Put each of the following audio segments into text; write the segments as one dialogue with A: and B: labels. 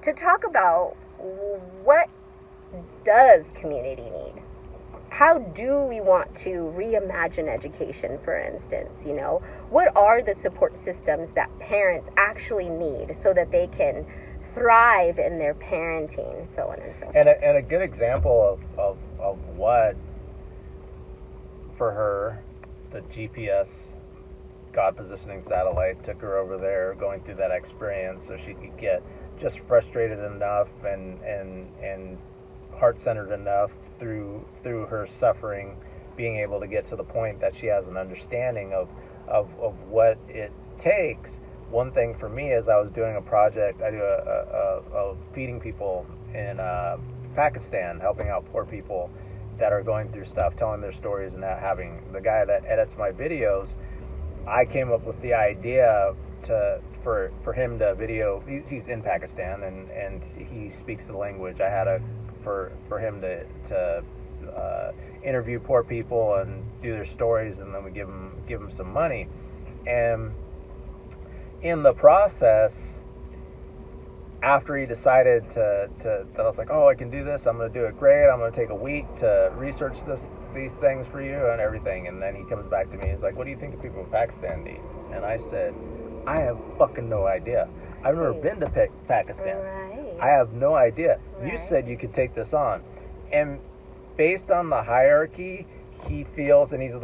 A: to talk about what does community need. How do we want to reimagine education, for instance? You know, what are the support systems that parents actually need so that they can thrive in their parenting, so on and so forth.
B: And a good example of what, for her, the GPS God positioning satellite took her over there, going through that experience so she could get just frustrated enough and heart-centered enough through her suffering, being able to get to the point that she has an understanding of what it takes. One thing for me is I was doing a project, I do a feeding people in Pakistan, helping out poor people that are going through stuff, telling their stories, and that having the guy that edits my videos, I came up with the idea for him to video. He's in Pakistan and he speaks the language. I had for him to interview poor people and do their stories, and then we give him some money. And in the process, after he decided that I was like, oh, I can do this, I'm going to do it great, I'm going to take a week to research these things for you and everything. And then he comes back to me, he's like, what do you think the people of Pakistan need? And I said, I have fucking no idea. I've never been to Pakistan.
A: Right.
B: I have no idea.
A: Right.
B: You said you could take this on. And based on the hierarchy, he feels, and he's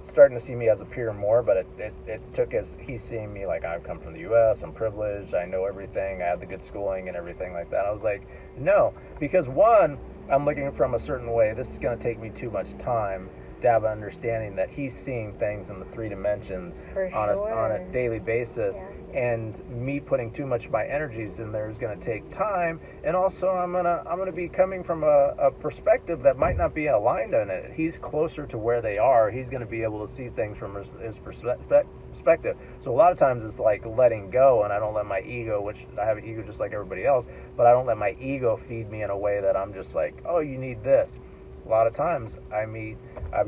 B: starting to see me as a peer more, but it took as he's seeing me like, I've come from the U.S., I'm privileged, I know everything, I have the good schooling and everything like that. I was like, no, because one, I'm looking from a certain way. This is going to take me too much time to have an understanding that he's seeing things in the 3 dimensions on a daily basis.
A: Yeah.
B: And me putting too much of my energies in there is going to take time. And also I'm gonna be coming from a perspective that might not be aligned on it. He's closer to where they are. He's going to be able to see things from his perspective. So a lot of times it's like letting go, and I don't let my ego, which I have an ego just like everybody else, but I don't let my ego feed me in a way that I'm just like, oh, you need this. A lot of times I've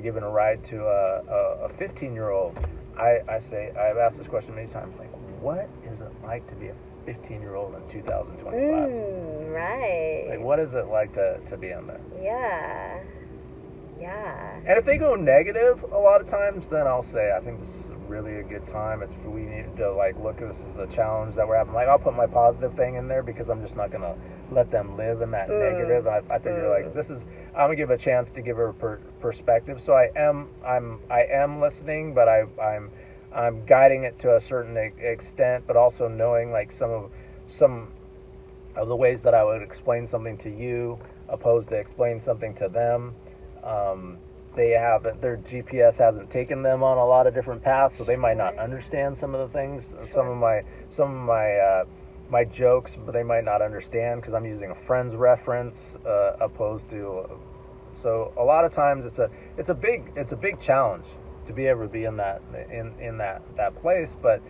B: given a ride to a 15-year-old. I've asked this question many times, like, what is it like to be a 15-year-old in 2025?
A: Right.
B: Like, what is it like to be in there?
A: Yeah. Yeah.
B: And if they go negative a lot of times, then I'll say, I think this is really a good time. We need to like look at this as a challenge that we're having. Like, I'll put my positive thing in there because I'm just not gonna let them live in that negative. I figure like I'm gonna give a chance to give her perspective. So I am listening, but I'm guiding it to a certain extent, but also knowing like some of the ways that I would explain something to you opposed to explain something to them. Their GPS hasn't taken them on a lot of different paths, so they might not understand some of the things. Sure. Some of my jokes, but they might not understand because I'm using a friend's reference opposed to. So a lot of times it's a big challenge to be able to be in that place, but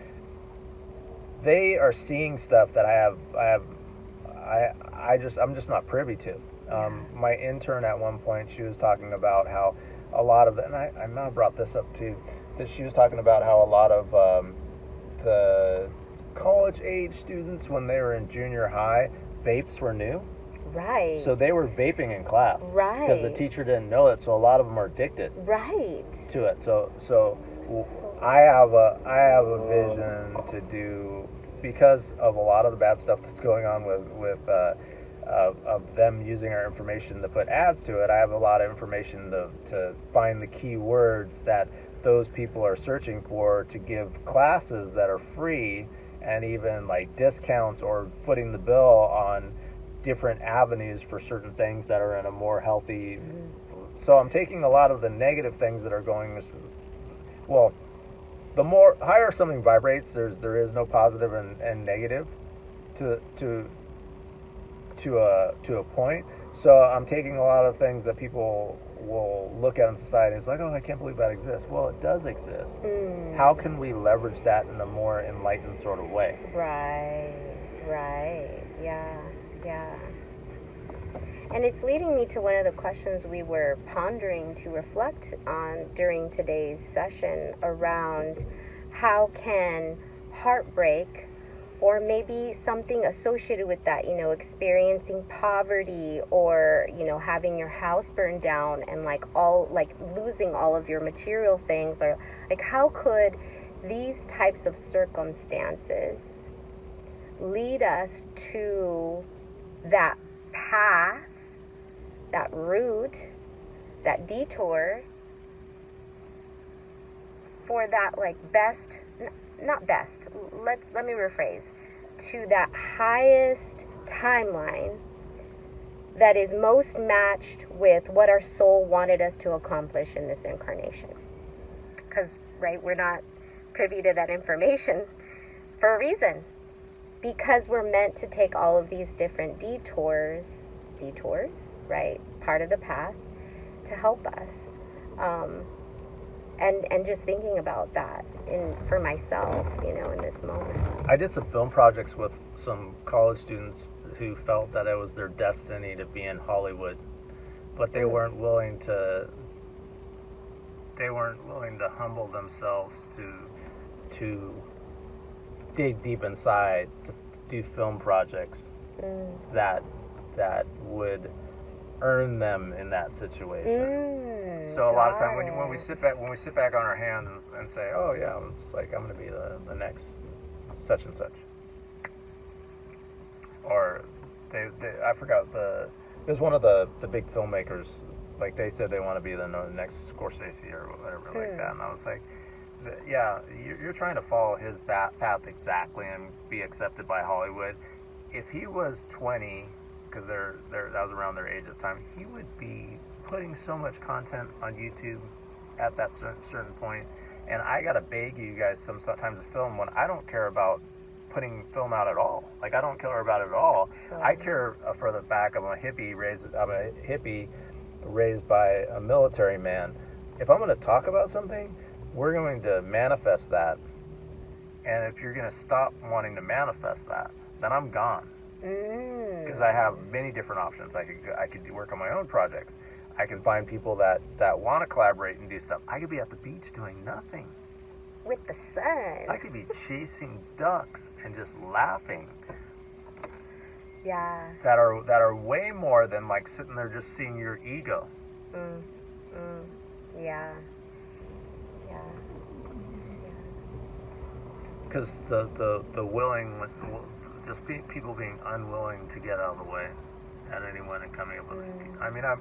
B: they are seeing stuff that I'm just not privy to. My intern at one point, she was talking about how a lot of and I now brought this up too, that she was talking about how a lot of the college age students, when they were in junior high, vapes were new.
A: Right.
B: So they were vaping in class.
A: Right.
B: Because the teacher didn't know it, so a lot of them are addicted.
A: Right.
B: To it. So I have a vision to do, because of a lot of the bad stuff that's going on with of them using our information to put ads to it. I have a lot of information to find the key words that those people are searching for to give classes that are free, and even like discounts or footing the bill on different avenues for certain things that are in a more healthy. So I'm taking a lot of the negative things that are going, well, the more higher something vibrates, there is no positive and negative to a point. So I'm taking a lot of things that people will look at in society as like, oh, I can't believe that exists. Well, it does exist. How can we leverage that in a more enlightened sort of way?
A: Right. Yeah. And it's leading me to one of the questions we were pondering to reflect on during today's session around how can heartbreak or maybe something associated with that, you know, experiencing poverty, or, you know, having your house burned down and like losing all of your material things, or like how could these types of circumstances lead us to that path, that route, that detour for that like best, not best, let me rephrase, to that highest timeline that is most matched with what our soul wanted us to accomplish in this incarnation. Because, right, we're not privy to that information for a reason. Because we're meant to take all of these different detours, right, part of the path, to help us. And just thinking about that for myself, you know, in this moment.
B: I did some film projects with some college students who felt that it was their destiny to be in Hollywood, but they weren't willing to humble themselves to dig deep inside to do film projects that would earn them in that situation. So a lot of time when we sit back on our hands and say, oh yeah, it's like I'm going to be the next such and such, or I forgot it was one of the big filmmakers, like they said they want to be the next Scorsese or whatever like that, and I was like, yeah, you're trying to follow his path exactly and be accepted by Hollywood. If he was 20, because that was around their age at the time, he would be putting so much content on YouTube at that certain point. And I gotta beg you guys sometimes to film when I don't care about putting film out at all. Like I don't care about it at all. Sure. I care further back. I'm a hippie raised by a military man. If I'm going to talk about something, we're going to manifest that. And if you're going to stop wanting to manifest that, then I'm gone. Because I have many different options. I could work on my own projects. I can find people that want to collaborate and do stuff. I could be at the beach doing nothing.
A: With the sun.
B: I could be chasing ducks and just laughing.
A: Yeah.
B: That are way more than like sitting there just seeing your ego.
A: Yeah.
B: Because the willing, just people being unwilling to get out of the way at anyone and coming up with a scheme. I mean, I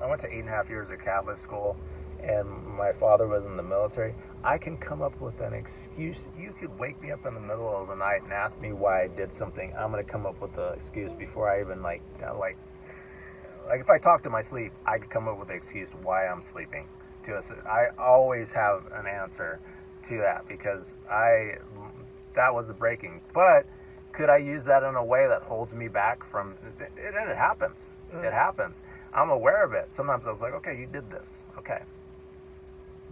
B: went to 8.5 years at Catholic school, and my father was in the military. I can come up with an excuse. You could wake me up in the middle of the night and ask me why I did something. I'm going to come up with an excuse before I even like if I talk to my sleep, I could come up with an excuse why I'm sleeping. I always have an answer to that because that was the breaking. But could I use that in a way that holds me back from it? And it happens. It happens. I'm aware of it. Sometimes I was like, okay, you did this. Okay.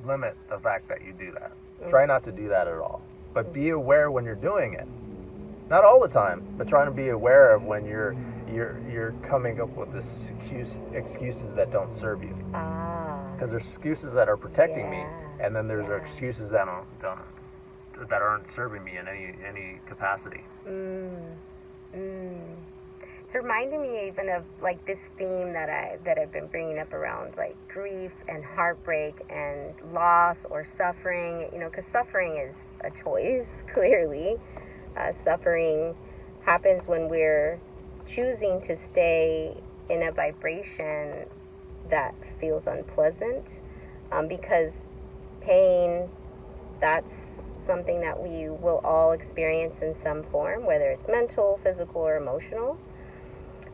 B: Limit the fact that you do that. Try not to do that at all. But be aware when you're doing it. Not all the time, but trying to be aware of when you're coming up with this excuses that don't serve you. Because there's excuses that are protecting me, and then there's excuses that that aren't serving me in any capacity.
A: It's reminding me even of like this theme that I've been bringing up around like grief and heartbreak and loss or suffering. You know, because suffering is a choice. Clearly, suffering happens when we're choosing to stay in a vibration that feels unpleasant, because pain, that's something that we will all experience in some form, whether it's mental, physical, or emotional.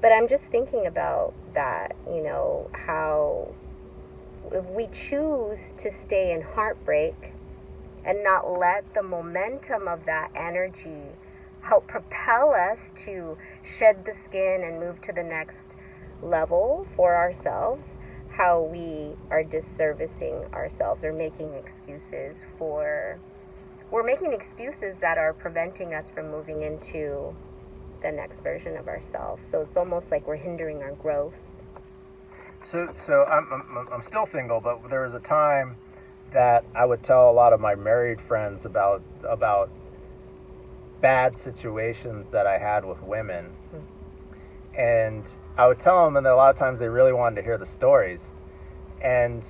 A: But I'm just thinking about that, you know, how if we choose to stay in heartbreak and not let the momentum of that energy help propel us to shed the skin and move to the next level for ourselves, how we are disservicing ourselves or making excuses that are preventing us from moving into the next version of ourselves. So it's almost like we're hindering our growth.
B: So I'm still single, but there was a time that I would tell a lot of my married friends about bad situations that I had with women. And I would tell them, and a lot of times they really wanted to hear the stories. And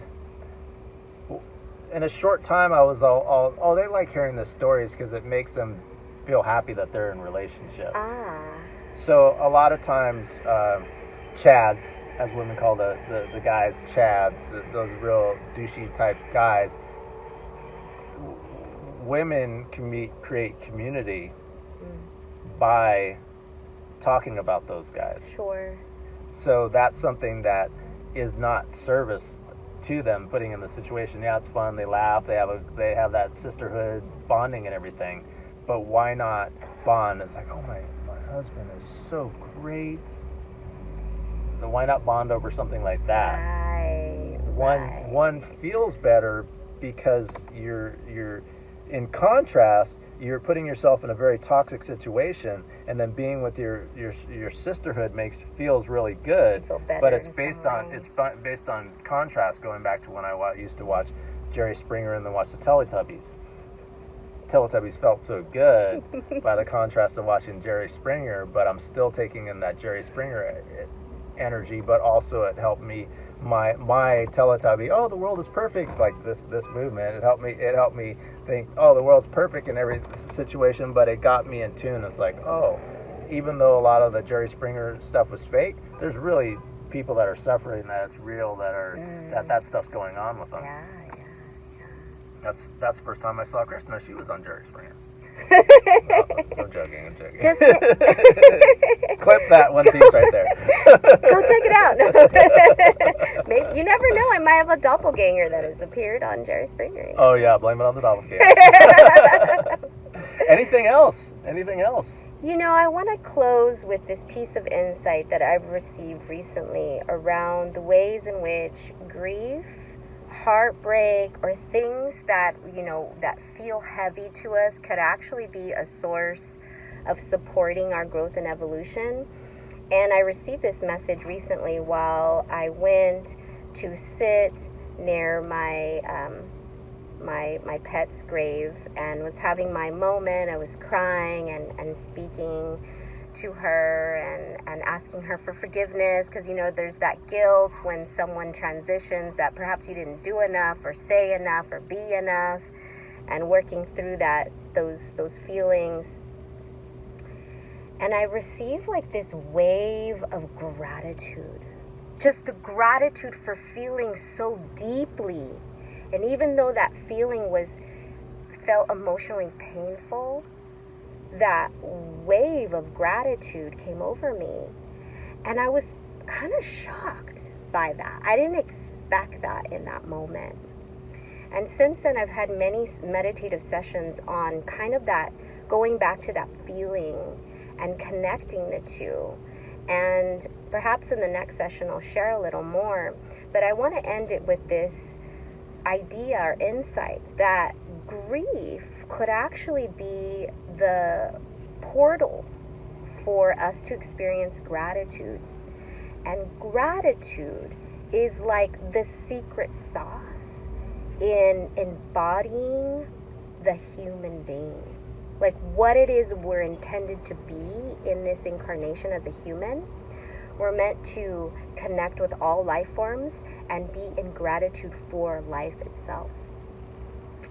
B: in a short time, I was all oh, they like hearing the stories because it makes them feel happy that they're in relationships. So a lot of times, chads, as women call the guys chads, those real douchey type guys, women can create community by talking about those guys.
A: Sure.
B: So that's something that is not service to them, putting in the situation. Yeah, it's fun, they laugh, they have that sisterhood bonding and everything. But why not bond? It's like, oh, my husband is so great. Then why not bond over something like that?
A: Right.
B: One feels better because you're in contrast, you're putting yourself in a very toxic situation, and then being with your sisterhood feels really good.
A: Feel better,
B: but it's based on contrast. Going back to when I used to watch Jerry Springer and then watch the Teletubbies. Teletubbies felt so good by the contrast of watching Jerry Springer, but I'm still taking in that Jerry Springer energy, but also it helped me my Teletubby, oh, the world is perfect, like this movement, it helped me think, oh, the world's perfect in every situation, but it got me in tune. It's like, oh, even though a lot of the Jerry Springer stuff was fake, there's really people that are suffering, that it's real, that stuff's going on with them.
A: Yeah.
B: That's the first time I saw Krisna. She was on Jerry Springer. I'm joking.
A: Just
B: clip that one piece right there.
A: Go check it out. Maybe, you never know. I might have a doppelganger that has appeared on Jerry Springer.
B: Oh yeah, blame it on the doppelganger. Anything else?
A: You know, I want to close with this piece of insight that I've received recently around the ways in which grief, heartbreak, or things that, that feel heavy to us could actually be a source of supporting our growth and evolution. And I received this message recently while I went to sit near my pet's grave and was having my moment. I was crying and speaking to her and asking her for forgiveness, because there's that guilt when someone transitions that perhaps you didn't do enough or say enough or be enough, and working through those feelings. And I received like this wave of gratitude, just the gratitude for feeling so deeply. And even though that feeling felt emotionally painful, that wave of gratitude came over me, and I was kind of shocked by that. I didn't expect that in that moment. And since then, I've had many meditative sessions on kind of that, going back to that feeling and connecting the two. And perhaps in the next session, I'll share a little more. But I want to end it with this idea or insight that grief could actually be the portal for us to experience gratitude. And gratitude is like the secret sauce in embodying the human being. Like what it is we're intended to be in this incarnation as a human. We're meant to connect with all life forms and be in gratitude for life itself.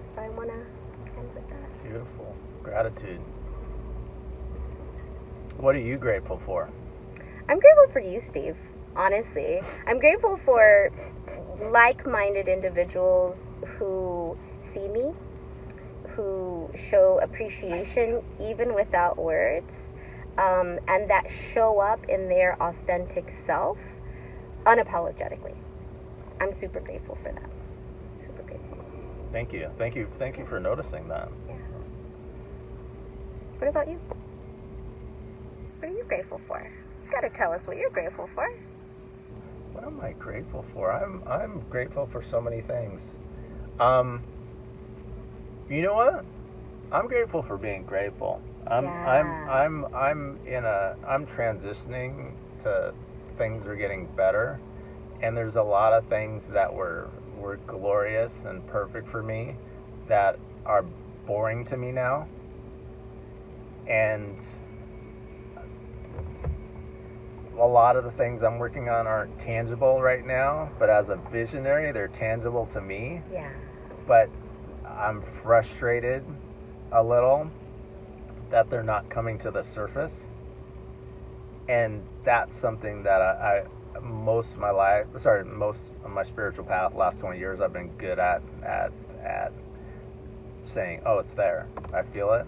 A: So I want to end with that.
B: Beautiful. Gratitude. What are you grateful for?
A: I'm grateful for you, Steve. Honestly, I'm grateful for like-minded individuals who see me, who show appreciation even without words, and that show up in their authentic self unapologetically. I'm super grateful for that. Super grateful.
B: Thank you for noticing that.
A: Yeah. What about you? What are you grateful for? You gotta tell us what you're grateful for.
B: What am I grateful for? I'm grateful for so many things. You know what? I'm grateful for being grateful. I'm transitioning to things are getting better, and there's a lot of things that were glorious and perfect for me that are boring to me now. And a lot of the things I'm working on aren't tangible right now, but as a visionary, they're tangible to me.
A: Yeah.
B: But I'm frustrated a little that they're not coming to the surface. And that's something that I most of my spiritual path, last 20 years, I've been good at saying, oh, it's there. I feel it.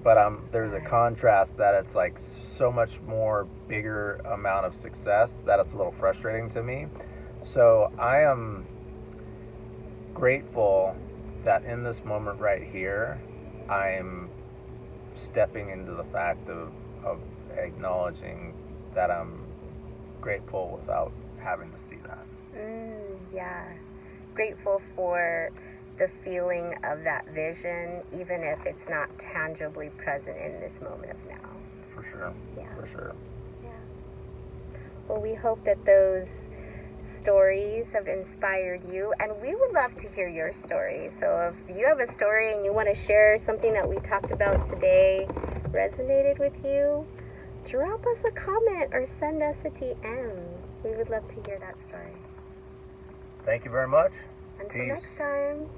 B: But there's a contrast that it's like so much more bigger amount of success that it's a little frustrating to me. So I am grateful that in this moment right here, I'm stepping into the fact of acknowledging that I'm grateful without having to see that.
A: Yeah. Grateful for the feeling of that vision, even if it's not tangibly present in this moment of now.
B: For sure.
A: Yeah.
B: For sure.
A: Yeah. Well, we hope that those stories have inspired you, and we would love to hear your story. So if you have a story and you want to share something that we talked about today resonated with you, drop us a comment or send us a DM. We would love to hear that story.
B: Thank you very much.
A: Until
B: Peace.
A: next time.